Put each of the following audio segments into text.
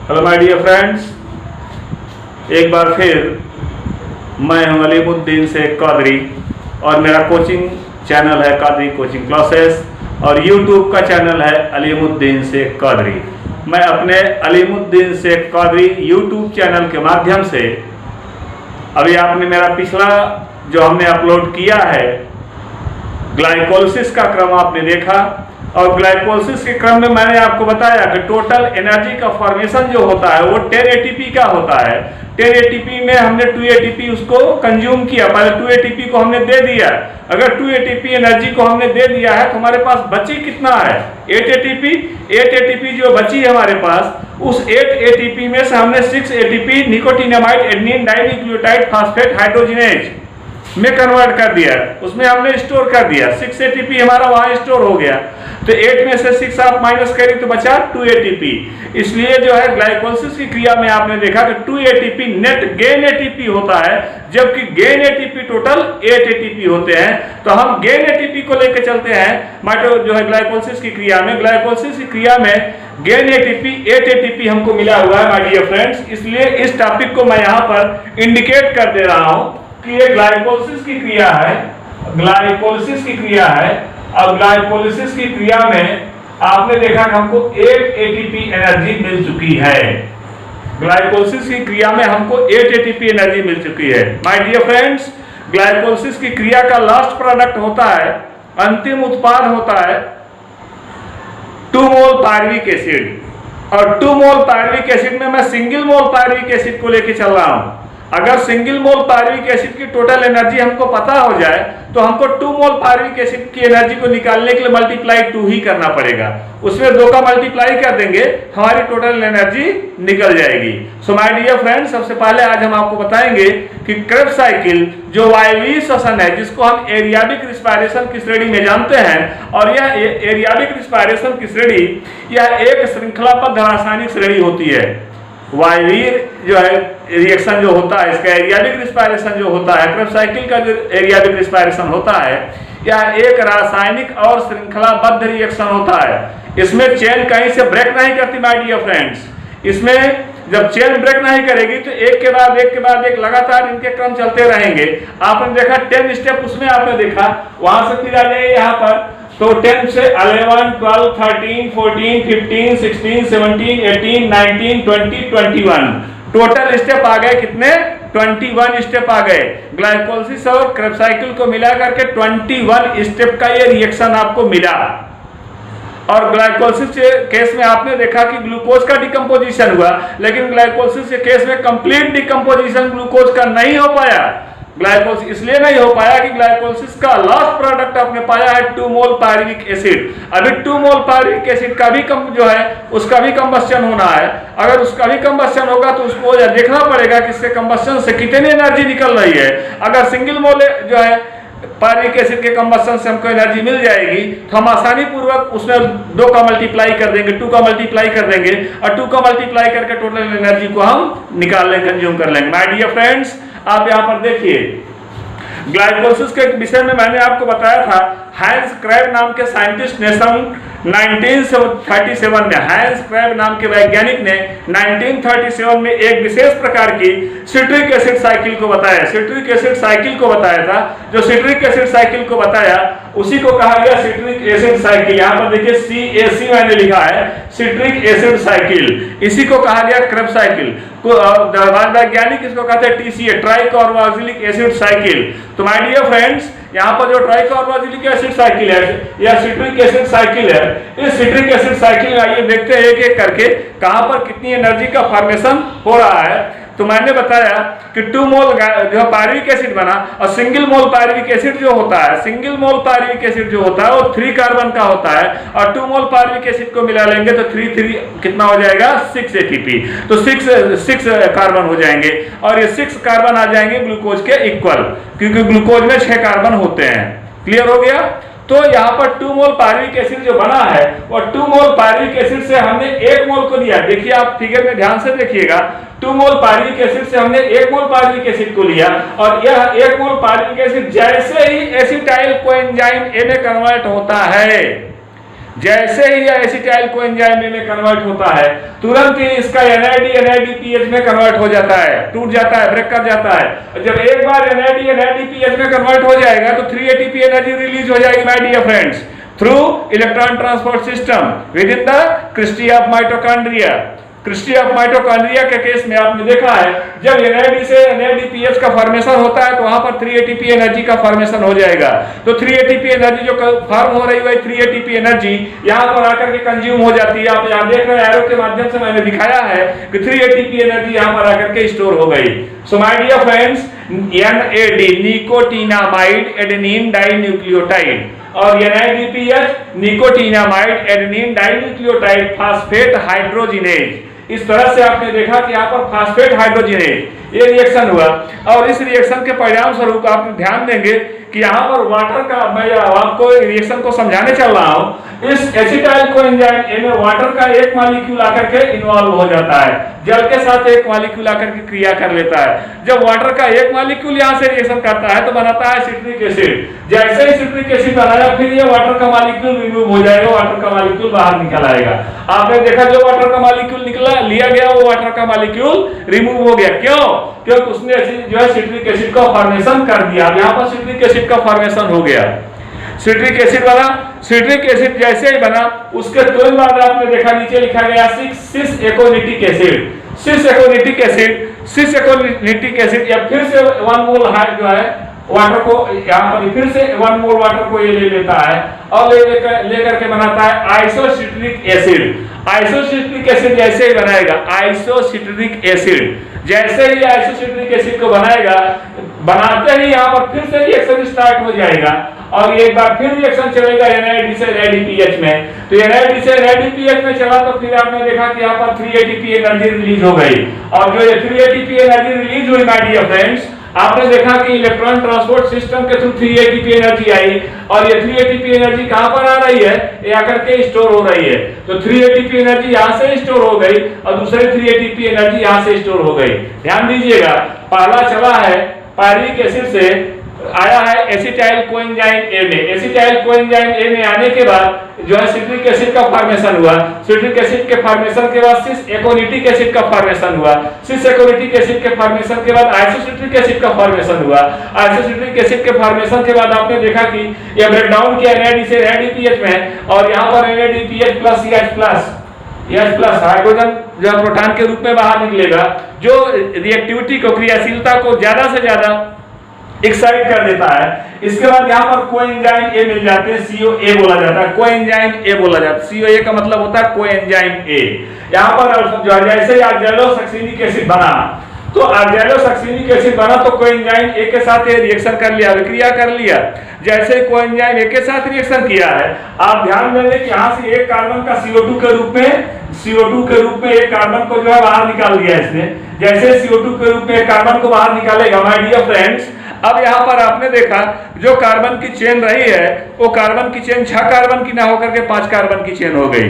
Hello my dear friends, एक बार फिर मैं हूं अलीमुद्दीन शेख कादरी और मेरा कोचिंग चैनल है कादरी कोचिंग क्लासेस और यूट्यूब का चैनल है अलीमुद्दीन शेख कादरी। मैं अपने अलीमुद्दीन शेख कादरी यूट्यूब चैनल के माध्यम से अभी आपने मेरा पिछला जो हमने अपलोड किया है ग्लाइकोलिसिस का क्रम आपने देखा और ग्लाइकोलिसिस के क्रम में मैंने आपको बताया कि टोटल एनर्जी का फॉर्मेशन जो होता है वो 10 एटीपी का होता है। 10 एटीपी में हमने 2 एटीपी उसको कंज्यूम किया, पहले 2 एटीपी को हमने दे दिया। अगर 2 एटीपी एनर्जी को हमने दे दिया है तो हमारे पास बची कितना है 8 एटीपी। 8 एटीपी जो बची है हमारे पास, उस 8 एटीपी में से हमने 6 ATP nicotinamide adenine dinucleotide phosphate hydrogenase में कन्वर्ट कर दिया, उसमें हमने स्टोर कर दिया। 6 एटीपी हमारा वहां स्टोर हो गया, तो 8 में से 6 आप माइनस करें तो बचा 2 एटीपी। इसलिए जो है ग्लाइकोलिसिस की क्रिया में आपने देखा कि 2 एटीपी नेट गेन एटीपी होता है, जबकि गेन एटीपी टोटल 8 एटीपी होते हैं। तो हम गेन एटीपी को लेकर चलते हैं माइटो जो है ग्लाइकोलिसिस की क्रिया में। ग्लाइकोलिसिस की क्रिया में गेन एटीपी 8 एटीपी हमको मिला हुआ है माय डियर फ्रेंड्स। इसलिए इस टॉपिक को मैं यहाँ पर इंडिकेट कर दे रहा हूँ कि ये ग्लाइकोलिसिस की क्रिया है, ग्लाइकोलिसिस की क्रिया है। अब ग्लाइकोलिसिस की क्रिया में आपने देखा कि हमको 8 एटीपी एनर्जी मिल चुकी है। ग्लाइकोलिसिस की क्रिया में हमको 8 एटीपी एनर्जी मिल चुकी है माय डियर फ्रेंड्स। ग्लाइकोलिसिस की क्रिया का लास्ट प्रोडक्ट होता है, अंतिम उत्पाद होता है 2 मोल पायरुविक एसिड। और 2 मोल पायरुविक एसिड में मैं सिंगल मोल पायरुविक एसिड को लेकर चल रहा हूं। अगर सिंगल मोल पायरुविक एसिड की टोटल एनर्जी हमको पता हो जाए तो हमको 2 मोल पायरुविक एसिड की एनर्जी को निकालने के लिए मल्टीप्लाई 2 ही करना पड़ेगा। उसमें 2 का मल्टीप्लाई कर देंगे, हमारी टोटल एनर्जी निकल जाएगी। सो माय डियर फ्रेंड्स, सबसे पहले आज हम आपको बताएंगे कि क्रेब्स साइकिल जो वायवीय श्वसन है, जिसको हम एरियाबिक रिस्पायरेशन की श्रेणी में जानते हैं, और यह एरियाबिक रिस्पायरेशन की श्रेणी यह एक श्रृंखलाबद्ध रासायनिक श्रेणी होती है। वायवीय जो है रिएक्शन जो होता है, इसका एरियाबिक रिस्पायरेशन जो होता है, क्रेब्स साइकिल का जो एरियाबिक रिस्पायरेशन होता है, यह एक रासायनिक और श्रृंखलाबद्ध रिएक्शन होता है। इसमें चेन कहीं से ब्रेक नहीं करती माय डियर फ्रेंड्स। इसमें जब चेन ब्रेक नहीं करेगी तो एक के बाद एक लगातार इनके क्रम चलते रहेंगे। आपने देखा 10 स्टेप उसमें आपने देखा, वहां से फिर आ जाए यहाँ पर तो 10 से 11, 12, 13, 14, 15, 16, 17, 18, 19, 20, 21 टोटल स्टेप आ गए। कितने? 21 स्टेप आ गए। ग्लाइकोलिसिस और क्रेब्स साइकिल को मिला करके 21 स्टेप का ये रिएक्शन आपको मिला। और ग्लाइकोलिसिस के केस में आपने देखा कि ग्लूकोज का डिकम्पोजिशन हुआ, लेकिन ग्लाइकोलिसिस के केस में कंप्लीट डिकम्पोजिशन ग्लूकोज का नहीं हो पाया। ग्लाइकोलिसिस इसलिए नहीं हो पाया कि ग्लाइकोलिसिस का लास्ट प्रोडक्ट आपने पाया है 2 मोल पायरुविक एसिड। अभी 2 मोल पायरुविक एसिड का भी जो है उसका भी कंबस्शन होना है। अगर उसका भी कंबस्शन होगा तो उसको देखना पड़ेगा कि इसके कंबस्शन से कितनी एनर्जी निकल रही है। अगर सिंगल मोल जो है पायरुविक एसिड के कंबस्शन से हमको एनर्जी मिल जाएगी तो हम आसानी पूर्वक उसमें 2 का मल्टीप्लाई कर देंगे, 2 का मल्टीप्लाई कर देंगे और 2 का मल्टीप्लाई करके टोटल एनर्जी को हम निकाल लेंगे, कंज्यूम कर लेंगे। माय डियर फ्रेंड्स, आप यहाँ पर देखिए ग्लाइकोलिसिस के विषय में मैंने आपको बताया था। हैंस क्रेब नाम के साइंटिस्ट ने सन 1937 में, हैंस क्रेब नाम के वैज्ञानिक ने 1937 में एक विशेष प्रकार की सिट्रिक एसिड साइकिल को बताया। सिट्रिक एसिड साइकिल को बताया था। जो सिट्रिक एसिड साइकिल को बताया उसी को कहा गया सिट्रिक एसिड साइकिल। यहाँ पर देखिए CAC मैंने लिखा है, सिट्रिक एसिड साइकिल। इसी को कहा गया क्रेब्स साइकिल। वैज्ञानिक इसको कहते हैं TCA, ट्राइकार्बोक्सिलिक एसिड साइकिल। तो माय डियर फ्रेंड्स, यहाँ पर जो ट्राइकार्बोक्सिलिक एसिड साइकिल है या सिट्रिक एसिड साइकिल है, इस सिट्रिक एसिड साइकिल में आइए देखते हैं एक एक करके कहाँ पर कितनी एनर्जी का फॉर्मेशन हो रहा है। तो मैंने बताया कि 2 मोल जो पायरुविक एसिड बना और सिंगल मोल पायरुविक एसिड जो होता है, सिंगल मोल पायरुविक एसिड जो होता है वो 3 कार्बन का होता है और 2 मोल पायरुविक एसिड को मिला लेंगे तो 3 कितना हो जाएगा 6 एटीपी। तो 6 कार्बन हो जाएंगे और ये 6 कार्बन आ जाएंगे ग्लूकोज के इक्वल, क्योंकि ग्लूकोज में 6 कार्बन होते हैं। क्लियर हो गया? तो यहाँ पर 2 मोल पायरुविक एसिड जो बना है और 2 मोल पायरुविक एसिड से हमने 1 मोल को लिया। देखिए आप फिगर में ध्यान से देखिएगा, 2 मोल पायरुविक एसिड से हमने 1 मोल पायरुविक एसिड को लिया और यह 1 मोल पायरुविक एसिड जैसे ही एसिटाइल कोएंजाइम A में कन्वर्ट होता है, जैसे ही यह एसिटाइल कोएंजाइम में कन्वर्ट होता है, तुरंत ही इसका NADPH में कन्वर्ट हो जाता है, टूट जाता है, ब्रेक कर जाता है। जब एक बार NADPH में कन्वर्ट हो जाएगा तो 3 ATP एनर्जी रिलीज हो जाएगी my dear friends, through electron transport system within the cristae of mitochondria. Cristae of mitochondria के केस में आपने देखा है, जब NAD से NADPH का फॉर्मेशन होता है तो वहां पर 3 ATP एनर्जी का फॉर्मेशन हो जाएगा। तो 3 ATP एनर्जी जो फॉर्म हो रही है, 3 ATP एनर्जी यहां पर आकर के कंज्यूम हो जाती है। आप यहां देख रहे हैं, एरो के माध्यम से मैंने दिखाया है कि 3 ATP एनर्जी यहां पर आकर के स्टोर हो गई। So my dear friends, NAD nicotinamide adenine dinucleotide और NADPH nicotinamide adenine dinucleotide phosphate hydrogenase. इस तरह से आपने देखा कि यहाँ पर फास्फेट हाइड्रोजिनेज ये रिएक्शन हुआ, और इस रिएक्शन के परिणाम स्वरूप आप ध्यान देंगे कि यहाँ पर वाटर का, मैं आपको रिएक्शन को समझाने चल रहा हूँ, इस एसिटाइल कोएंजाइम में वाटर का एक मॉलिक्यूल आकर के इन्वॉल्व हो जाता है, जल के साथ एक मॉलिक्यूल आकर के क्रिया कर लेता है। जब वाटर का एक मॉलिक्यूल यहाँ से रिएक्शन करता है तो बनाता है सिट्रिक एसिड। जैसे ही सिट्रिक एसिड बनाया, फिर ये वाटर का मॉलिक्यूल रिमूव हो जाएगा, वाटर का मॉलिक्यूल बाहर निकल आएगा। आपने देखा जो वाटर का मॉलिक्यूल निकला लिया गया, वो वाटर का मॉलिक्यूल रिमूव हो गया। क्यों? क्योंकि उसने जो है सिट्रिक एसिड का फॉर्मेशन कर दिया। अब यहाँ पर सिट्रिक एसिड का फॉर्मेशन हो गया, सिट्रिक एसिड बना। सिट्रिक एसिड जैसे ही बना, उसके तुरंत बाद आपने देखा नीचे लिखा गया सिस एकोनिटिक एसिड। सिस एकोनिटिक एसिड, सिस एकोनिटिक एसिड या फिर से 1 मोल जो है वाटर को, यहाँ पर फिर से 1 मोल वाटर को ये ले लेता है और लेकर के बनाता है आइसोसिट्रिक एसिड। आइसोसिट्रिक एसिड जैसे ही बनाएगा, आइसोसिट्रिक एसिड जैसे ही आइसोसिट्रिक एसिड को बनाएगा, बनाते ही यहाँ पर फिर से रिएक्शन स्टार्ट हो जाएगा और एक बार फिर रिएक्शन चलेगा NAD से NADPH में। तो NAD से NADPH में चला तो फिर आपने देखा कि यहाँ पर 3 ATP एनर्जी रिलीज हो गई, और जो ये 3 ATP एनर्जी रिलीज हुई माय डियर फ्रेंड्स, आपने देखा कि इलेक्ट्रॉन ट्रांसपोर्ट सिस्टम के थ्रू 3 ATP एनर्जी आई, और ये 3 ATP एनर्जी कहां पर आ रही है, ये आकर के स्टोर हो रही है। तो 3 ATP एनर्जी यहां से स्टोर हो गई और दूसरी 3 ATP एनर्जी यहां से स्टोर हो गई। ध्यान दीजिएगा, पहला चला है पायरिक एसिड से, आया है एसिटाइल कोएंजाइम ए में। एसिटाइल कोएंजाइम ए में आने के बाद जो है सिट्रिक एसिड का फॉर्मेशन हुआ। सिट्रिक एसिड के फॉर्मेशन के बाद सिस एकोनिटिक एसिड का फॉर्मेशन हुआ। सिस एकोनिटिक एसिड के फॉर्मेशन के बाद आइसोसिट्रिक एसिड का फॉर्मेशन हुआ। आइसोसिट्रिक एसिड के फॉर्मेशन के बाद आपने देखा कि यह ब्रेकडाउन किया NAD से NADPH में, और यहाँ पर NADPH प्लस H+ हाइड्रोजन जो प्रोटॉन के रूप में बाहर निकलेगा, जो रिएक्टिविटी को, क्रियाशीलता को ज्यादा से ज्यादा एक्साइट कर देता है। इसके बाद यहाँ पर कोएंजाइम ए मिल जाते हैं, COA बोला जाता है, कोएंजाइम ए बोला जाता है। COA का मतलब होता है कोएंजाइम ए। यहाँ पर जैसे आर्जेलोसक्सिनिक एसिड बना, तो आर्जेलोसक्सिनिक एसिड बना तो कोएंजाइम ए के साथ ये रिएक्शन कर लिया, विक्रिया कर लिया। जैसे कोएंजाइम ए के साथ रिएक्शन किया है, आप ध्यान देंगे कि यहाँ से एक कार्बन का CO2 के रूप में एक कार्बन को जो है बाहर निकाल दिया इसने। जैसे CO2 के रूप में एक कार्बन को बाहर निकालेगा माय डियर फ्रेंड्स, अब यहाँ पर आपने देखा जो कार्बन की चेन रही है, वो कार्बन की चेन 6 कार्बन की ना होकर के 5 कार्बन की चेन हो गई।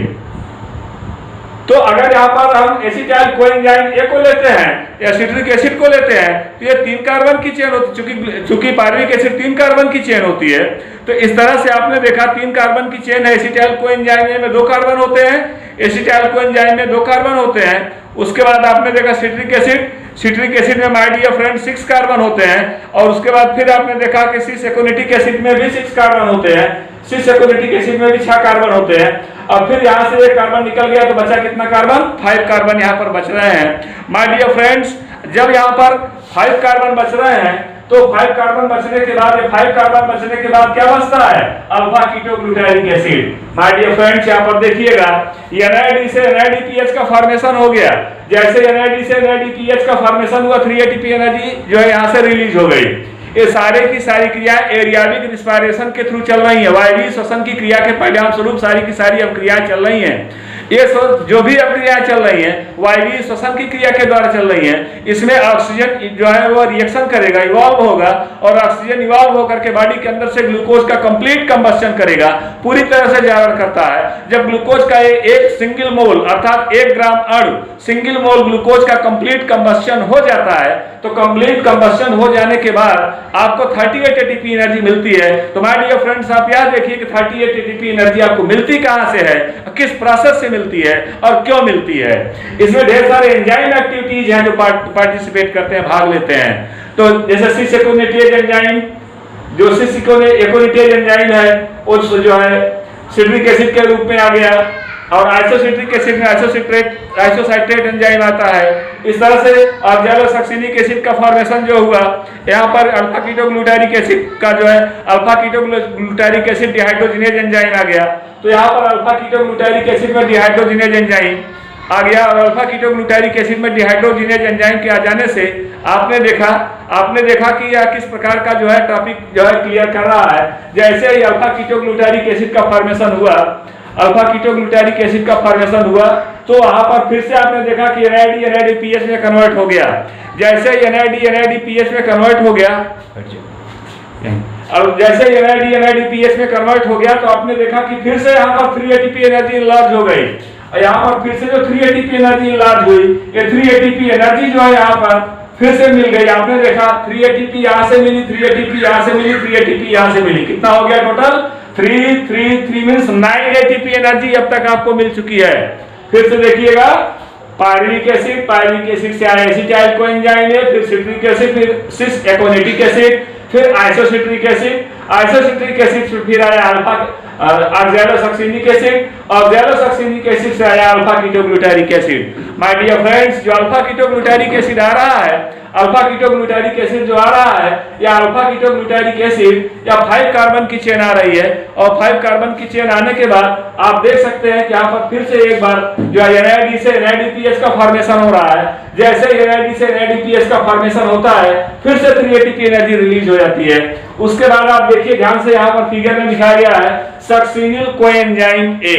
तो अगर यहाँ पर हम एसिटाइल कोएंजाइम ए को लेते हैं या सिट्रिक एसिड को लेते हैं, तो ये 3 कार्बन की चेन होती है। चूंकि पायरुविक एसिड 3 कार्बन की चेन होती है, तो इस तरह से आपने देखा 3 कार्बन की चेन है। एसिटाइल कोएंजाइम में 2 कार्बन होते हैं, एसिटाइल कोएंजाइम में 2 कार्बन होते हैं। उसके बाद आपने देखा सिट्रिक एसिड में माय डियर फ्रेंड 6 कार्बन होते हैं, और उसके बाद फिर आपने देखा कि सिस एकोनिटिक एसिड में भी 6 कार्बन होते हैं, सिस एकोनिटिक एसिड में भी 6 कार्बन होते हैं। अब फिर यहाँ से एक कार्बन निकल गया तो बचा कितना कार्बन, 5 कार्बन यहाँ पर बच रहे हैं माय डियर फ्रेंड्स। जब यहाँ पर 5 कार्बन बच रहे हैं, तो 5 कार्बन बचने के बाद, 5 कार्बन बचने के बाद क्या बचता है, alpha ketoglutaric acid. My dear friends यहाँ पर देखिएगा, NAD से NADPH का फॉर्मेशन हो गया। जैसे NAD से NADPH का फॉर्मेशन हुआ, 3 ATP एनर्जी जो है यहाँ से रिलीज हो गई। ये सारे की सारी क्रिया एरियाबिक रिस्पायरेशन के थ्रू चल रही है। वायवीय श्वसन की क्रिया के परिणाम स्वरूप सारी की सारी अब क्रियाएं चल रही हैं। ये जो भी अभिक्रियाएं चल रही हैं वायवीय श्वसन की क्रिया के द्वारा चल रही हैं, इसमें ऑक्सीजन जो है वो रिएक्शन करेगा, इवॉल्व होगा, और ऑक्सीजन इवॉल्व होकर के बॉडी के अंदर से ग्लूकोज का कंप्लीट कंबस्शन करेगा, पूरी तरह से जागरण करता है। जब ग्लूकोज का एक सिंगल मोल अर्थात 1 ग्राम अणु सिंगल मोल ग्लूकोज का कंप्लीट कंबस्शन हो जाता है, तो कंप्लीट कंबस्शन हो जाने के बाद आपको 38 एटीपी एनर्जी मिलती है। तो माय डियर फ्रेंड्स, आप याद रखिए कि 38 एटीपी एनर्जी आपको मिलती कहां से है, किस प्रोसेस से मिलती है और क्यों मिलती है। इसमें ढेर सारे एंजाइम एक्टिविटीज हैं जो पार्टिसिपेट करते हैं, भाग लेते हैं। तो जैसे सिस एकोनिटेज एंजाइम, जो सिस एकोनिटेज एंजाइम है वो जो है सिट्रिक एसिड के रूप में आ गया, और आइसोसिट्रिक एसिड में आइसोसाइट्रेट एंजाइम आता है। इस तरह से ऑक्सैलोसक्सिनिक एसिड का फॉर्मेशन जो हुआ, यहाँ पर अल्फा कीटोग्लूटारिक एसिड का जो है alpha ketoglutaric acid dehydrogenase enzyme आ गया। तो यहाँ पर अल्फा कीटोग्लूटारिक एसिड में डिहाइड्रोजिनेज एंजाइम आ गया, और अल्फा कीटोग्लूटारिक एसिड में डिहाइड्रोजिनेज एंजाइम के आ जाने से आपने देखा कि यह किस प्रकार का जो है टॉपिक जो है क्लियर कर रहा है। जैसे ही अल्फा कीटोग्लूटारिक एसिड का फॉर्मेशन हुआ, अल्फा कीटोग्लूटारिक एसिड का फॉर्मेशन हुआ, तो वहां पर फिर से आपने देखा कि NADPH में कन्वर्ट हो गया। जैसे NADPH में कन्वर्ट हो गया, और जैसे NADPH में कन्वर्ट हो गया, तो आपने देखा कि फिर से यहाँ पर 3 ATP एनर्जी इनलार्ज हो गई, और यहाँ पर फिर से जो 3 ATP एनर्जी इनलार्ज हुई, ये 3 ATP एनर्जी जो है यहाँ पर फिर से मिल गई। आपने देखा 3 ATP यहाँ से मिली, 3 ATP यहाँ से मिली, 3 ATP यहाँ से मिली, कितना हो गया टोटल 3 मींस 9 ATP एनर्जी अब तक आपको मिल चुकी है। फिर से देखिएगा, पायरुविक एसिड से आया एसिटाइल कोएंजाइम है, फिर सिट्रिक एसिड, फिर सिस एकोनिटिक एसिड, फिर आइसोसिट्रिक एसिड से फिर आया अल्फा ऑक्सैलोसक्सिनिक एसिड से आया alpha ketoglutaric acid. My dear friends, जो अल्फा कीटोग्लूटारिक एसिड आ रहा है, अल्फा कीटोग्लूटारिक एसिड जो आ रहा है, या अल्फा कीटोग्लूटारिक एसिड या 5 कार्बन की चेन आ रही है, और 5 कार्बन की चेन आने के बाद आप देख सकते हैं कि यहाँ पर फिर से एक बार जो NAD से NADPH का फॉर्मेशन हो रहा है। जैसे NAD से NADPH का फॉर्मेशन होता है, फिर से 3 ATP एनर्जी रिलीज हो जाती है। उसके बाद आप देखिए ध्यान से, यहाँ पर फिगर में दिखाया गया है succinyl coenzyme A।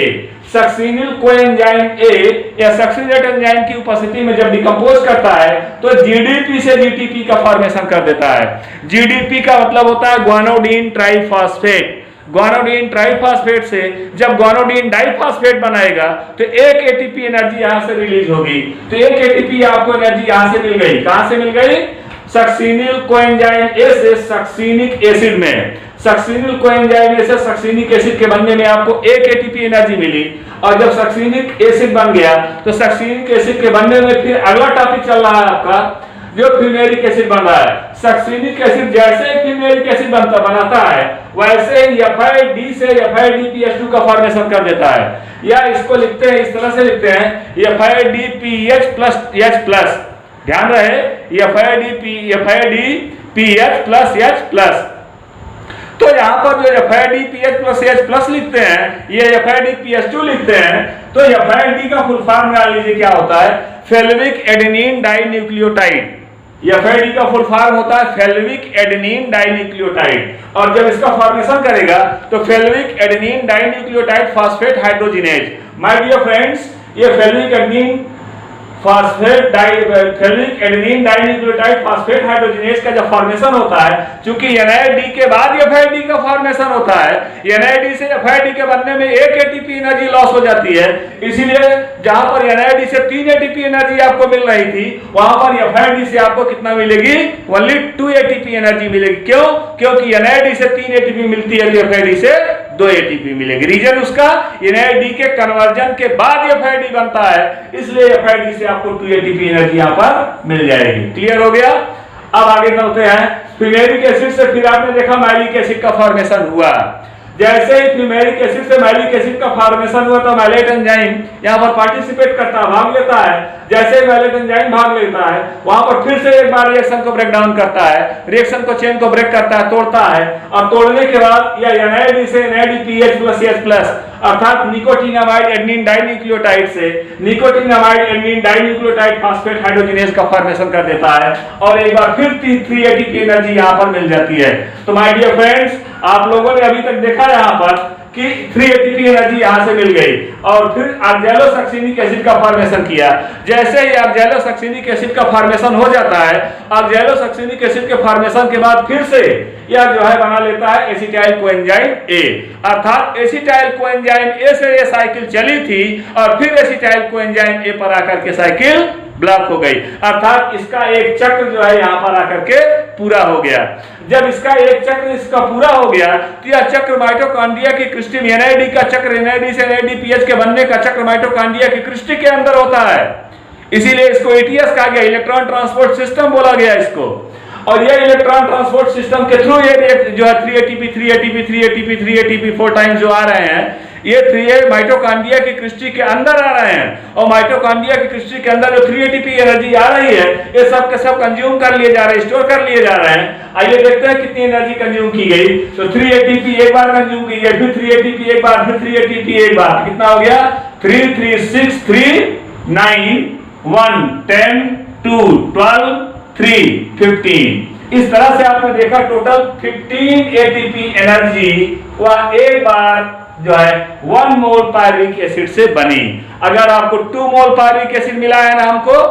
Succinyl coenzyme A या सक्सिनेट एंजाइम की उपस्थिति में जब डिकम्पोज करता है तो GDP से GTP का फॉर्मेशन कर देता है। GDP का मतलब होता है ग्वानोडीन ट्राइफॉस्फेट। ग्वानोडीन ट्राइफॉस्फेट से जब ग्वानोडीन डाइफॉस्फेट बनाएगा तो 1 ATP एनर्जी यहाँ से रिलीज होगी। तो 1 ATP आपको एनर्जी यहाँ से मिल गई। कहां से मिल गई? सक्सिनिल कोएंजाइम A से सक्सिनिक एसिड में। सक्सिनिल कोएंजाइम A से सक्सिनिक एसिड के बनने में आपको 1 ATP एनर्जी मिली, और जब सक्सिनिक एसिड बन गया तो सक्सिनिक एसिड के बनने में फिर अगला टॉपिक चल रहा है आपका, जो फ्यूमेरिक एसिड बन रहा है। सक्सिनिक एसिड जैसे फ्यूमेरिक एसिड बनाता है, वैसे ही FID से FIDPH2 का फॉर्मेशन कर देता है। या इसको लिखते हैं, इस तरह से लिखते हैं FIDPH प्लस H+। ध्यान रहे, FIDPH प्लस H+। तो यहाँ पर जो FIDPH प्लस H+ लिखते हैं, ये FIDPH2 लिखते हैं, तो FID का फुल फॉर्म मान लीजिए क्या होता है, फेल्विक एडेनिन डाइन्यूक्लियोटाइड। FID का फुल फॉर्म होता है फेल्विक एडेनिन डाइन्यूक्लियोटाइड, और जब इसका फॉर्मेशन करेगा तो flavin adenine dinucleotide phosphate hydrogenase. My dear friends, ये flavin adenine dinucleotide phosphate hydrogenase का जब फॉर्मेशन होता है, चूंकि NAD के बाद FID का फॉर्मेशन होता है, NAD से FID के बनने में 1 ATP एनर्जी लॉस हो जाती है। इसीलिए जहां पर NAD से 3 ATP एनर्जी आपको मिल रही थी, वहां पर FID से आपको कितना मिलेगी? ओनली 2 ATP एनर्जी मिलेगी। क्यों? क्योंकि NAD से 3 ATP मिलती है, तो FID से 2 ATP मिलेगी। रीजन उसका NAD के कन्वर्जन के बाद FID बनता है, इसलिए FID से आपको 2 ATP एनर्जी यहाँ पर मिल जाएगी। क्लियर हो गया? अब आगे चलते हैं। फ्यूमेरिक एसिड से फिर आपने देखा मैलिक एसिड का फॉर्मेशन हुआ। जैसे ही फ्यूमेरिक एसिड से मैलिक एसिड का फॉर्मेशन हुआ तो मैलेट एंजाइम यहाँ पर पार्टिसिपेट करता है, भाग लेता है। जैसे ही मैलेट एंजाइम भाग लेता है, वहां पर फिर से एक बार रिएक्शन को ब्रेक डाउन करता है, रिएक्शन को चेन को ब्रेक करता है, तोड़ता है, और तोड़ने के बाद या NAD से NADPH प्लस H+ अर्थात निकोटीनामाइड एडेनिन डाइन्यूक्लियोटाइड से nicotinamide adenine dinucleotide phosphate hydrogenase का फॉर्मेशन कर देता है, और एक बार फिर 3 ATP एनर्जी यहाँ पर मिल जाती है। तो माय डियर फ्रेंड्स, आप लोगों ने अभी तक देखा यहाँ पर कि 3 एटीपी एनर्जी यहां से मिल गई और फिर ऑक्सैलोसक्सिनिक एसिड का फॉर्मेशन किया। जैसे ही ऑक्सैलोसक्सिनिक एसिड का फॉर्मेशन हो जाता है, ऑक्सैलोसक्सिनिक एसिड के फॉर्मेशन के बाद फिर से यह जो है बना लेता है एसिटाइल कोएंजाइम ए, अर्थात एसिटाइल कोएंजाइम ए से ये साइकिल चली थी और फिर एसिटाइल कोएंजाइम ए पर आकर के साइकिल ब्लॉक हो गई, अर्थात इसका एक चक्र जो है यहां पर आकर के पूरा हो गया। जब इसका एक चक्र इसका पूरा हो गया तो यह चक्र माइटोकॉन्ड्रिया की क्रिस्टी में एनएडी का चक्र, एनएडी से एनएडीपीएच के बनने का चक्र माइटोकॉन्ड्रिया की क्रिस्टी के अंदर होता है, इसीलिए इसको ईटीएस कहा गया, इलेक्ट्रॉन ट्रांसपोर्ट सिस्टम बोला गया इसको। और ये इलेक्ट्रॉन ट्रांसपोर्ट सिस्टम के थ्रू ये जो है 3 ATP 3 ATP 3 ATP 3 ATP 4 times जो आ रहे हैं, ये 3 माइटोकॉन्ड्रिया की क्रिस्टी के अंदर आ रहे हैं और माइटोकॉन्ड्रिया की क्रिस्टी के अंदर जो 3 एटीपी एनर्जी आ रही है ये सब के सब कंज्यूम कर लिए जा रहे हैं, स्टोर कर लिए जा रहे हैं। आइए देखते हैं कितनी एनर्जी कंज्यूम की गई। तो 3 एटीपी एक बार कंज्यूम की गई, फिर 3 एटीपी एक बार, फिर 3 एटीपी एक बार, कितना हो गया 3 3 6 3 9 1 10 2 12 3 15। इस तरह से आपने देखा टोटल 15 एटीपी एनर्जी वह एक बार जो है 1 मोल पायरुविक एसिड से बनी। अगर आपको 2 मोल पायरुविक एसिड मिला है ना हमको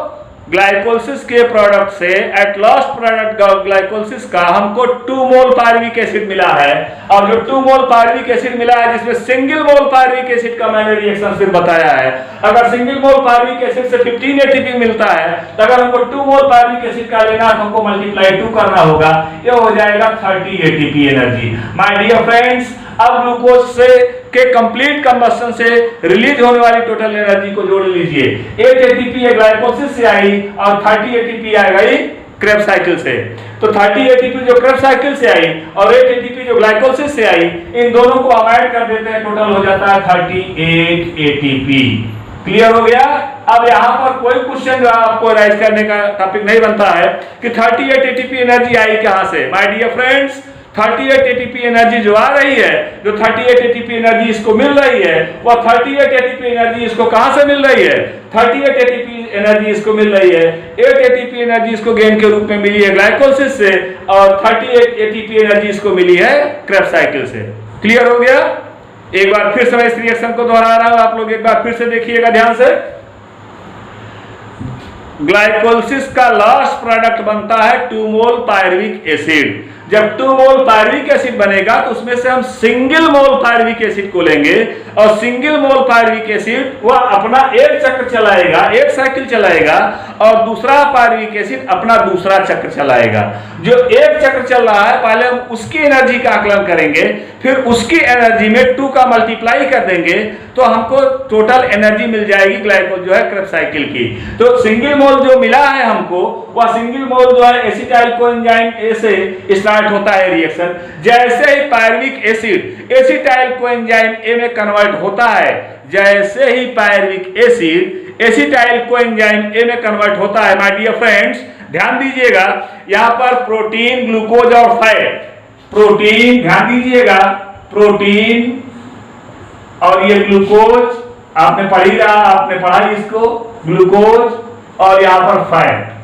ग्लाइकोलिसिस के प्रोडक्ट से, एट लास्ट प्रोडक्ट ग्लाइकोलिसिस का हमको 2 मोल पायरुविक एसिड मिला है, और जो 2 मोल पायरुविक एसिड मिला है जिसमें सिंगल मोल पायरुविक एसिड का मैंने रिएक्शन फिर बताया है। अगर सिंगल मोल पायरुविक एसिड से 15 एटीपी मिलता है तो अगर हमको 2 मोल पायरुविक एसिड का लेना है तो हमको मल्टीप्लाई 2 करना होगा, यह हो जाएगा 30 ATP energy. My dear friends, अब ग्लूकोज से के कंप्लीट कंबस्शन से रिलीज होने वाली टोटल एनर्जी को जोड़ लीजिए। 8 एटीपी ग्लाइकोलिसिस से आई और 30 एटीपी आ गई क्रेब्स साइकिल से। तो 30 एटीपी जो क्रेब्स साइकिल से आई और 8 एटीपी जो ग्लाइकोलिसिस से आई, इन दोनों को हम ऐड कर देते हैं, टोटल हो जाता है 38 एटीपी। क्लियर हो गया? अब यहाँ पर कोई क्वेश्चन जो आपको राइज करने का टॉपिक नहीं बनता है कि 38 एटीपी एनर्जी आई कहां से। My dear friends, 38 ATP energy जो आ रही है, जो 38 एटीपी एनर्जी इसको मिल रही है, वह 38 एटीपी एनर्जी इसको कहां से मिल रही है? 38 एटीपी एनर्जी इसको मिल रही है, 8 एटीपी एनर्जी इसको गेन के रूप में मिली है ग्लाइकोलिसिस से और 38 एटीपी एनर्जी इसको मिली है क्रेब्स साइकिल से। क्लियर हो गया? एक बार फिर से मैं इस रिएक्शन को दोहरा रहा हूं, आप लोग एक बार फिर से देखिएगा ध्यान से। ग्लाइकोलिसिस का लास्ट प्रोडक्ट बनता है 2 मोल पायरुविक एसिड। जब 2 मोल पायरुविक एसिड बनेगा तो उसमें से हम सिंगल मोल पायरुविक एसिड को लेंगे और सिंगल मोल पायरुविक एसिड वह अपना एक चक्र चलाएगा, एक साइकिल चलाएगा, और दूसरा पायरुविक एसिड अपना दूसरा चक्र चलाएगा। जो एक चक्र चल रहा है पहले हम उसकी एनर्जी का आकलन करेंगे, फिर उसकी एनर्जी में 2 का मल्टीप्लाई कर देंगे तो हमको टोटल एनर्जी मिल जाएगी ग्लाइकोल जो है क्रेब्स साइकिल की। तो सिंगल मोल जो मिला है हमको, वह सिंगल मोल जो है एसिटाइल कोएंजाइम ए से स्टार्ट होता है रिएक्शन। जैसे ही pyruvic acid acetyl coenzyme A में कन्वर्ट होता है, जैसे ही pyruvic acid acetyl coenzyme A में कन्वर्ट होता है, माय डियर फ्रेंड्स ध्यान दीजिएगा, यहां पर प्रोटीन, ग्लूकोज और फैट, प्रोटीन ध्यान दीजिएगा, प्रोटीन और ये ग्लूकोज आपने पढ़ा इसको, ग्लूकोज और यहां पर फैट।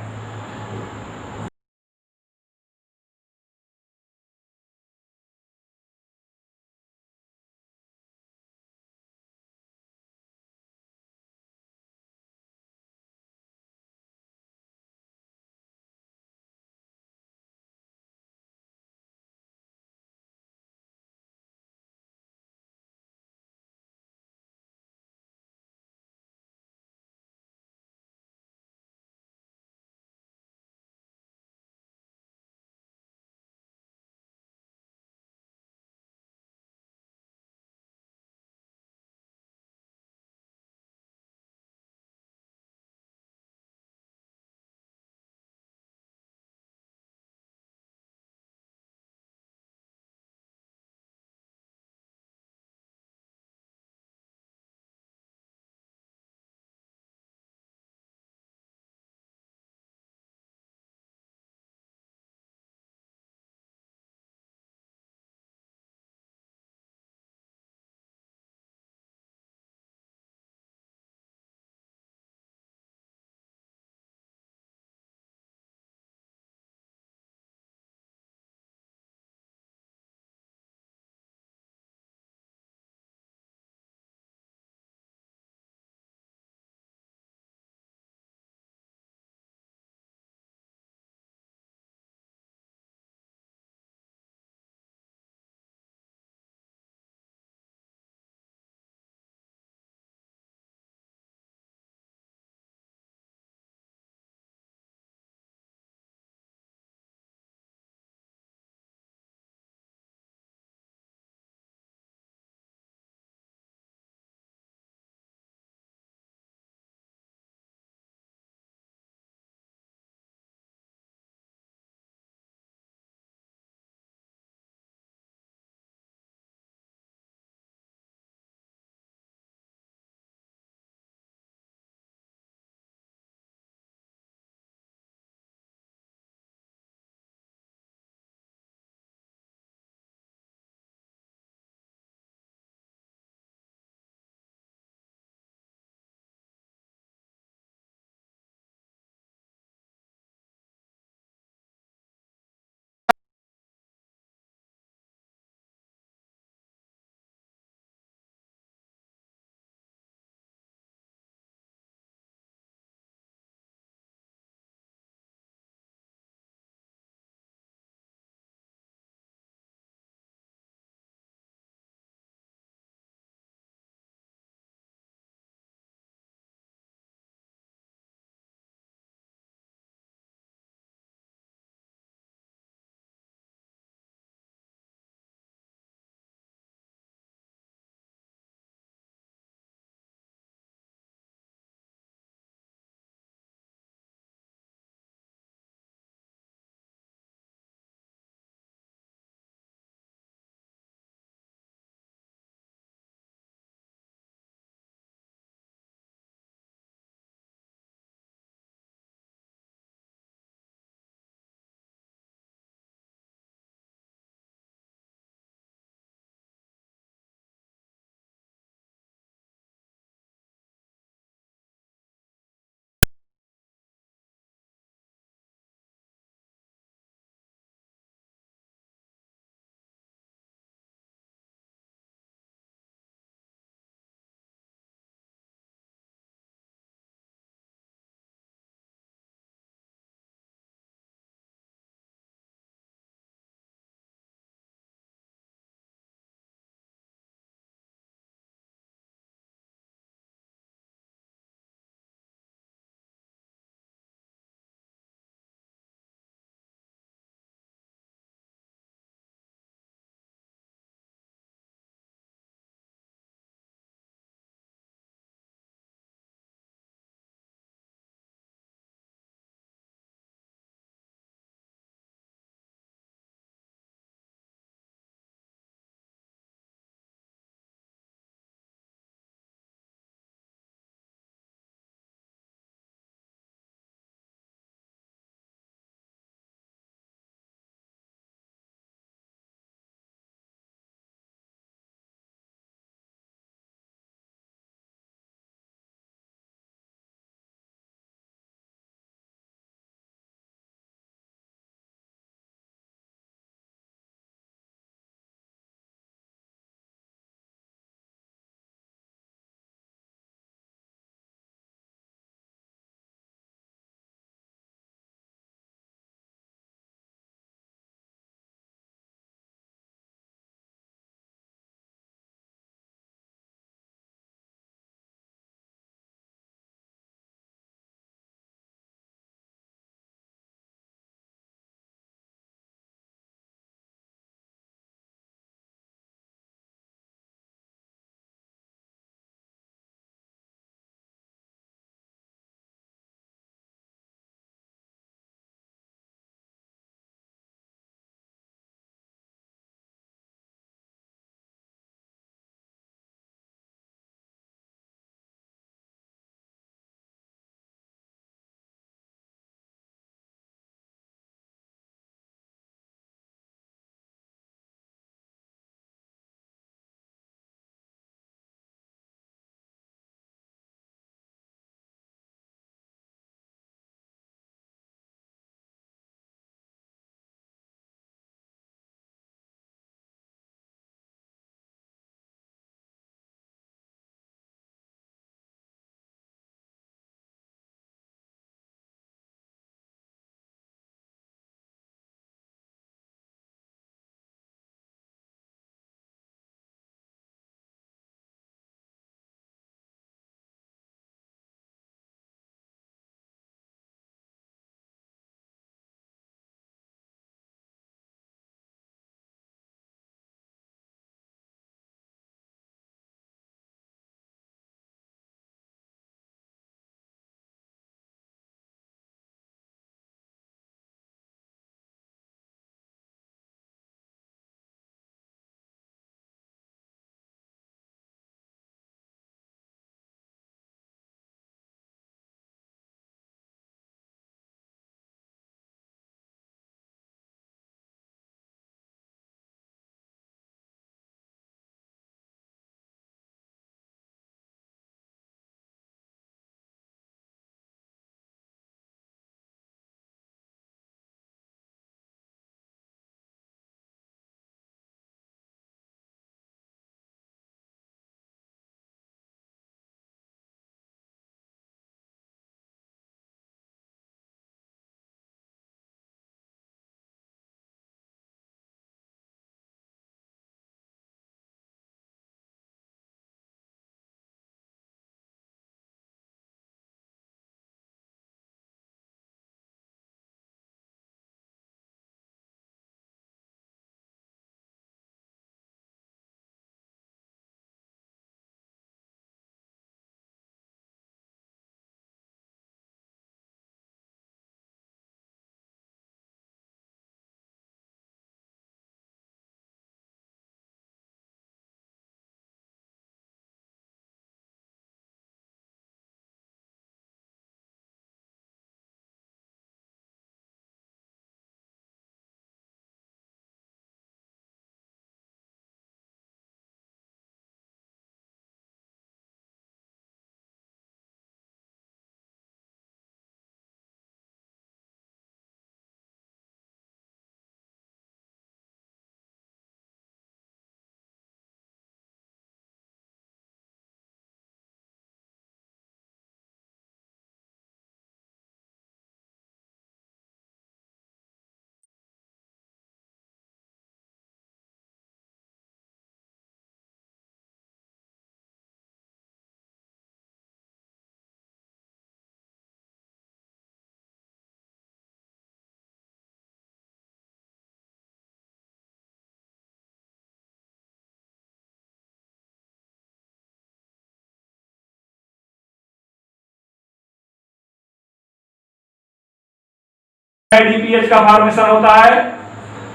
ADPH का फॉर्मेशन होता है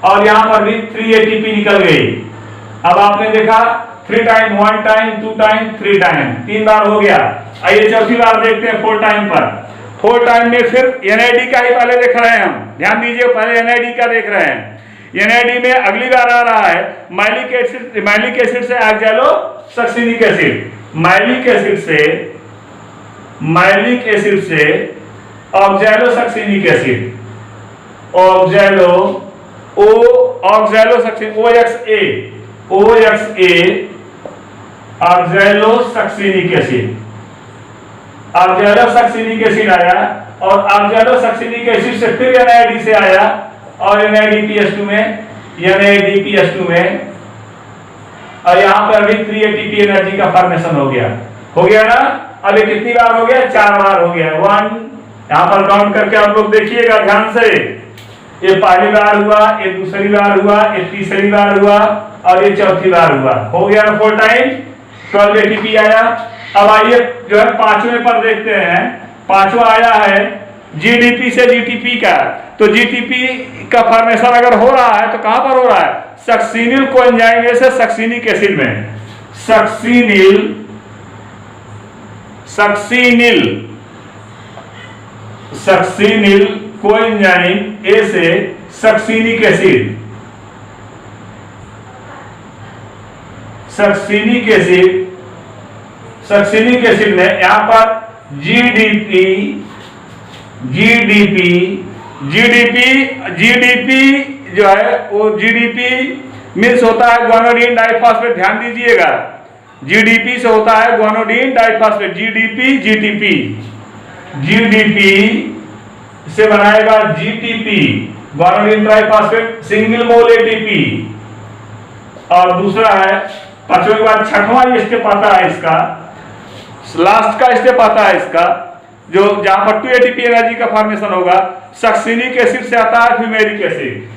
और यहाँ पर भी 3 ATP निकल गई। अब आपने देखा 3 टाइम, 1 टाइम, 2 टाइम, 3 टाइम, 3 बार हो गया। आइए चौथी बार देखते हैं 4 टाइम पर। 4 टाइम में फिर NAD का ही पहले देख रहे हैं हम, ध्यान दीजिए, पहले NAD का देख रहे हैं। NAD में अगली बार आ रहा है माइलिक एसिड से ऑक्सैलोसक्सिनिक एसिड, माइलिक एसिड से ऑक्सैलोसक्सिनिक एसिड, ऑक्सैलोसक्सिनिक ऑक्सैलोसक्सिनिक एसिड, ऑक्सैलोसक्सिनिक एसिड आया और ऑक्सैलोसक्सिनिक एसिड से फिर NAD से आया और NADPH2 में और यहाँ पर अभी 3 ATP एनर्जी का फॉर्मेशन हो गया ना। अब ये कितनी बार हो गया? 4 बार हो गया। 1 यहाँ पर काउंट करके आप लोग देखिएगा ध्यान से, ये पहली बार हुआ, ये दूसरी बार हुआ, ये तीसरी बार हुआ और ये चौथी बार हुआ। हो गया ना 4 टाइम, 12 ATP आया। अब आइए जो है 5वें पर देखते हैं। 5वां आया है GDP से GTP का। तो GTP का फॉर्मेशन अगर हो रहा है तो कहां पर हो रहा है? सक्सिनिल कोएंजाइम से सक्सिनिक एसिड में, सक्सिनिल कोएंजाइम ए से सक्सिनिक एसिड, सक्सिनिक एसिड में यहां पर GDP जो है वो GDP मीन्स होता है ग्वानोडीन डाइफॉस्फेट, ध्यान दीजिएगा। GDP से होता है ग्वानोडीन डाइफॉस्फेट, GDP से बनाएगा GTP, ग्वानोडीन डाइफॉस्फेट सिंगल मोल ATP। और दूसरा है 5वें के बाद 6वां स्टेप आता है इसका, लास्ट का स्टेप आता है इसका, जो जहां पर 2 ATP एनर्जी का फॉर्मेशन होगा। सक्सिनिक एसिड से आता है फ्यूमेरिक एसिड,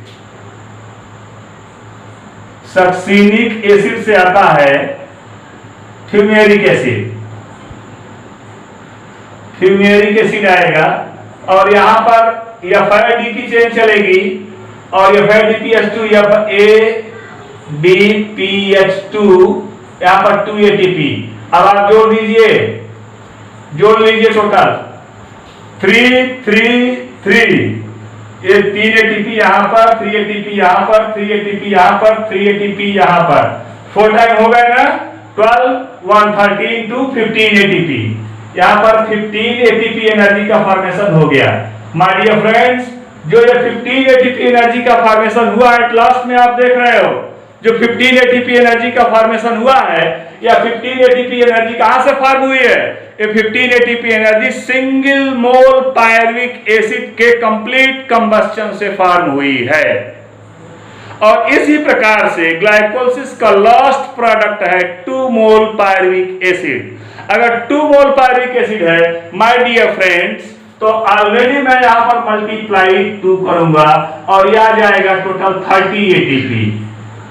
सक्सिनिक एसिड से आता है फ्यूमेरिक एसिड आएगा और यहां पर FAD की चेन चलेगी और FADPH2 ADPH2 यहां पर 2 ATP। अब आप जोड़ लीजिए टोटल 3 ये 3 ATP यहाँ पर, 3 ATP यहाँ पर, 3 ATP यहाँ पर, 3 ATP यहाँ पर, 4 टाइम हो गए ना। 12, 1, 13 to 15 ATP, यहाँ पर 15 ATP एनर्जी का फॉर्मेशन हो गया। माय डियर फ्रेंड्स, जो ये 15 ATP एनर्जी का फॉर्मेशन हुआ है, लास्ट में आप देख रहे हो जो 15 ATP एनर्जी का फॉर्मेशन हुआ है, या 15 ATP एनर्जी कहां से फॉर्म हुई है? ये 15 ATP एनर्जी सिंगल मोल पायरुविक एसिड के कंप्लीट कंबस्शन से फॉर्म हुई है। और इसी प्रकार से ग्लाइकोलिसिस का लास्ट प्रोडक्ट है 2 मोल पायरुविक एसिड। अगर 2 मोल पायरुविक एसिड है माय डियर फ्रेंड्स, तो ऑलरेडी मैं यहां पर मल्टीप्लाई 2 करूंगा और यह आ जाएगा टोटल 30 ATP।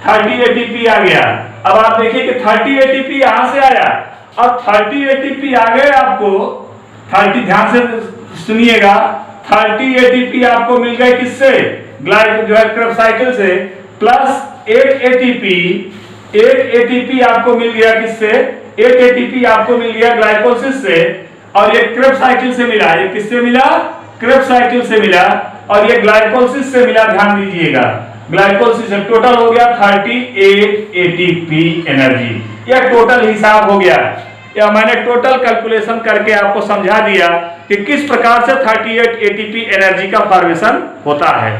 30 ATP आ गया। अब आप देखिए कि 30 ATP यहां से आया, अब 30 ATP आ गए आपको, 30 ध्यान से सुनिएगा, 30 ATP आपको मिल गए किससे? ग्लाइक जो है क्रेब्स साइकिल से, प्लस 1 ATP आपको मिल गया किससे? 1 ATP आपको मिल गया ग्लाइकोलिसिस से और ये क्रेब्स साइकिल से मिला। ये किससे मिला? क्रेब्स साइकिल से मिला और ये ग्लाइकोलिसिस से मिला। ध्यान दीजिएगा, ग्लाइकोलिसिस से टोटल हो गया 38 ATP एनर्जी। यह टोटल हिसाब हो गया, या मैंने टोटल कैलकुलेशन करके आपको समझा दिया कि किस प्रकार से 38 ATP एनर्जी का फॉर्मेशन होता है।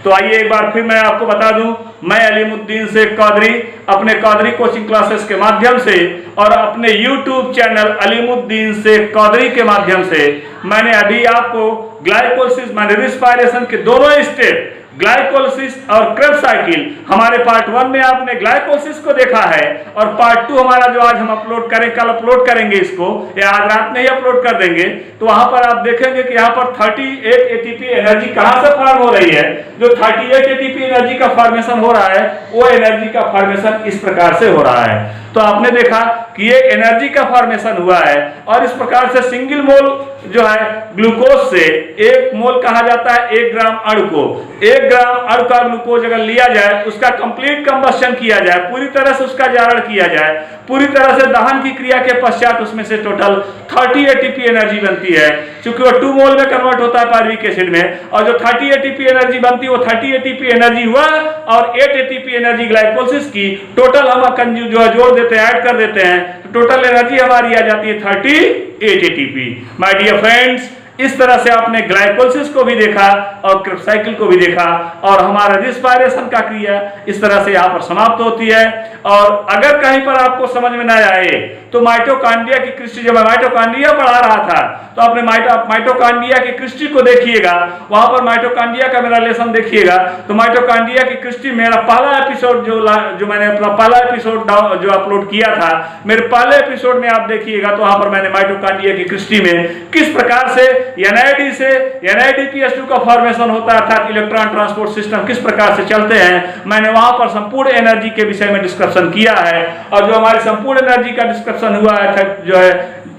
तो आइए एक बार फिर मैं आपको बता दूं, मैं अलीमुद्दीन शेख कौदरी अपने कौदरी कोचिंग क्लासेस के माध्यम से और अपने YouTube चैनल अलीमुद्दीन शेख कौदरी के माध्यम से मैंने अभी आपको ग्लाइकोलिसिस माने रिस्पायरेशन के दोनों स्टेप, ग्लाइकोलिसिस और क्रेब्स साइकिल, हमारे पार्ट 1 में आपने ग्लाइकोलिसिस को देखा है और पार्ट 2 हमारा जो आज हम अपलोड करें, कल अपलोड करेंगे इसको या आज रात में ही अपलोड कर देंगे। तो वहां पर आप देखेंगे कि यहाँ पर 38 ATP एनर्जी कहां से फॉर्म हो रही है। जो 38 ATP एनर्जी का फॉर्मेशन हो रहा है वो एनर्जी का फॉर्मेशन इस प्रकार से हो रहा है। तो आपने देखा कि ये एनर्जी का फॉर्मेशन हुआ है। और इस प्रकार से सिंगल मोल जो है ग्लूकोज से 1 मोल कहा जाता है 1 ग्राम अणु को। 1 ग्राम अणु का ग्लूकोज अगर लिया जाए, उसका कंप्लीट कंबस्शन किया जाए, पूरी तरह से उसका जारण किया जाए, पूरी तरह से दहन की क्रिया के पश्चात उसमें से टोटल 30 एटीपी एनर्जी बनती है। क्योंकि वो 2 मोल में कन्वर्ट होता है पायरुविक एसिड में, और जो 30 एटीपी एनर्जी बनती है वो 30 एटीपी एनर्जी हुआ और 8 एटीपी एनर्जी ग्लाइकोलिसिस की। टोटल हम कंज्यूम जो है जोड़ देते हैं, ऐड कर देते हैं, तो टोटल एनर्जी हमारी आ जाती है 38 एटीपी। माय डियर फ्रेंड्स, इस तरह से आपने ग्लाइकोलिसिस को भी देखा और क्रेब्स साइकिल को भी देखा, और हमारा रिस्पायरेशन का क्रिया इस तरह से यहाँ पर समाप्त होती है। और अगर कहीं पर आपको समझ में ना आए तो माइटोकॉन्ड्रिया की क्रिस्टी, जब मैं माइटोकॉन्ड्रिया पढ़ा रहा था तो आपने माइटोकॉन्ड्रिया की क्रिस्टी को देखिएगा, वहां पर माइटोकॉन्ड्रिया का मेरा लेसन देखिएगा। तो माइटोकॉन्ड्रिया की क्रिस्टी मेरा पहला एपिसोड जो मैंने अपना पहला एपिसोड जो अपलोड किया था, मेरे पहले एपिसोड में आप देखिएगा, तो वहां पर मैंने माइटोकॉन्ड्रिया की क्रिस्टी में किस प्रकार से एनआईडी से NADPH2 का फॉर्मेशन होता है, अर्थात इलेक्ट्रॉन ट्रांसपोर्ट सिस्टम किस प्रकार से चलते हैं, मैंने वहां पर संपूर्ण एनर्जी के विषय में डिस्कशन किया है। और जो हमारी संपूर्ण एनर्जी का डिस्कशन हुआ है जो है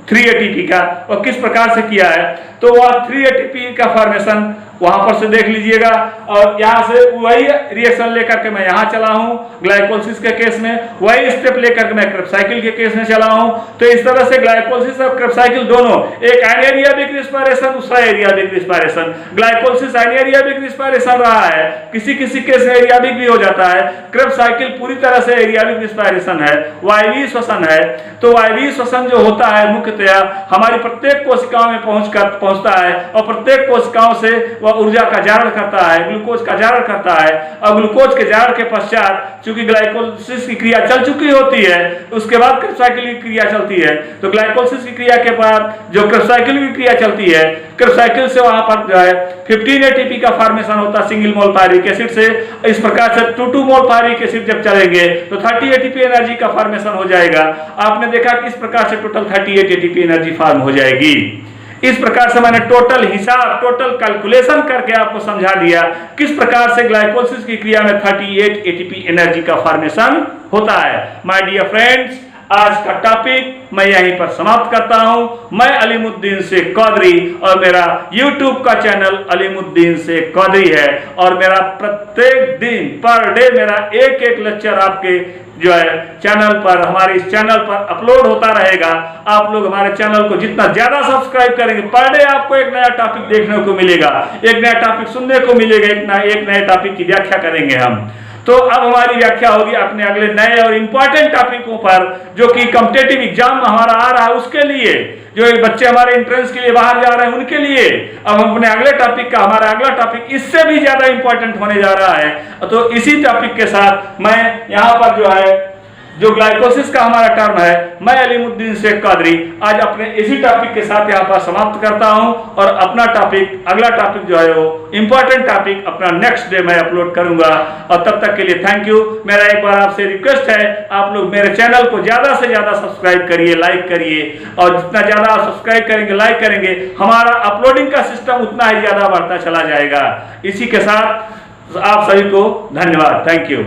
3 ATP का, और किस प्रकार से किया है, तो वह 3 ATP का फॉर्मेशन वहां पर से देख लीजिएगा। और यहां से वही रिएक्शन लेकर के मैं यहां चला हूं ग्लाइकोलिसिस के केस में, वही स्टेप लेकर के मैं क्रेब्स साइकिल के केस में चला हूं। तो इस तरह से ग्लाइकोलिसिस और क्रेब्स साइकिल दोनों, एक एनाएरोबिक रिस्पायरेशन, दूसरा एरोबिक रिस्पायरेशन। ग्लाइकोलिसिस एनाएरोबिक रिस्पायरेशन रहा है, किसी किसी केस में एरोबिक भी हो जाता है। क्रेब्स साइकिल पूरी तरह से एरोबिक रिस्पायरेशन है, वायवीय श्वसन है। तो वायवीय श्वसन जो होता है मुख्यतया हमारी प्रत्येक कोशिकाओं में पहुंचता है, और प्रत्येक कोशिकाओं से वह ऊर्जा का जारण करता है, ग्लूकोज का जारण करता है। और ग्लूकोज के जारण के पश्चात चूंकि ग्लाइकोलिसिस की क्रिया चल चुकी होती है, उसके बाद क्रेब्स साइकिल की क्रिया चलती है। तो ग्लाइकोलिसिस की क्रिया के बाद जो क्रेब्स साइकिल की क्रिया चलती है, क्रेब्स साइकिल से वहां पर जो है 15 ATP का फॉर्मेशन होता है सिंगल मोल पायरुविक एसिड से। इस प्रकार से 2 मोल पायरुविक एसिड जब चलेंगे तो 30 ATP एनर्जी का फॉर्मेशन हो जाएगा। आपने देखा किस प्रकार से टोटल 38 ATP एनर्जी फॉर्म हो जाएगी। इस प्रकार से मैंने टोटल हिसाब, टोटल कैलकुलेशन करके आपको समझा दिया किस प्रकार से ग्लाइकोलिसिस की क्रिया में 38 ATP एनर्जी का फॉर्मेशन होता है। माय डियर फ्रेंड्स, आज का टॉपिक मैं यहीं पर समाप्त करता हूं। मैं अलीमुद्दीन शेख कौदरी, और मेरा YouTube का चैनल अलीमुद्दीन शेख कौदरी है। और मेरा प्रत्येक दिन पर डे मेरा एक लेक्चर आपके जो है चैनल पर, हमारे इस चैनल पर अपलोड होता रहेगा। आप लोग हमारे चैनल को जितना ज्यादा सब्सक्राइब करेंगे, पर डे आपको एक नया टॉपिक देखने को मिलेगा, एक नया टॉपिक सुनने को मिलेगा, एक नए टॉपिक की व्याख्या करेंगे हम। तो अब हमारी व्याख्या होगी अपने अगले नए और इंपॉर्टेंट टॉपिकों पर, जो कि कॉम्पिटिटिव एग्जाम हमारा आ रहा है उसके लिए, जो बच्चे हमारे एंट्रेंस के लिए बाहर जा रहे हैं उनके लिए। अब हम अपने अगले टॉपिक का, हमारा अगला टॉपिक इससे भी ज्यादा इंपॉर्टेंट होने जा रहा है। तो इसी टॉपिक के साथ मैं यहाँ पर जो है जो ग्लाइकोलिसिस का हमारा टर्म है, मैं अलीमुद्दीन शेख कौदरी आज अपने इसी टॉपिक के साथ यहाँ पर समाप्त करता हूँ। और अपना टॉपिक, अगला टॉपिक जो है वो इंपॉर्टेंट टॉपिक अपना नेक्स्ट डे मैं अपलोड करूंगा। और तब तक के लिए थैंक यू। मेरा एक बार आपसे रिक्वेस्ट है, आप लोग मेरे चैनल को ज्यादा से ज्यादा सब्सक्राइब करिए, लाइक करिए, और जितना ज्यादा आप सब्सक्राइब करेंगे, लाइक करेंगे, हमारा अपलोडिंग का सिस्टम उतना ही ज्यादा बढ़ता चला जाएगा। इसी के साथ आप सभी को धन्यवाद। Thank you.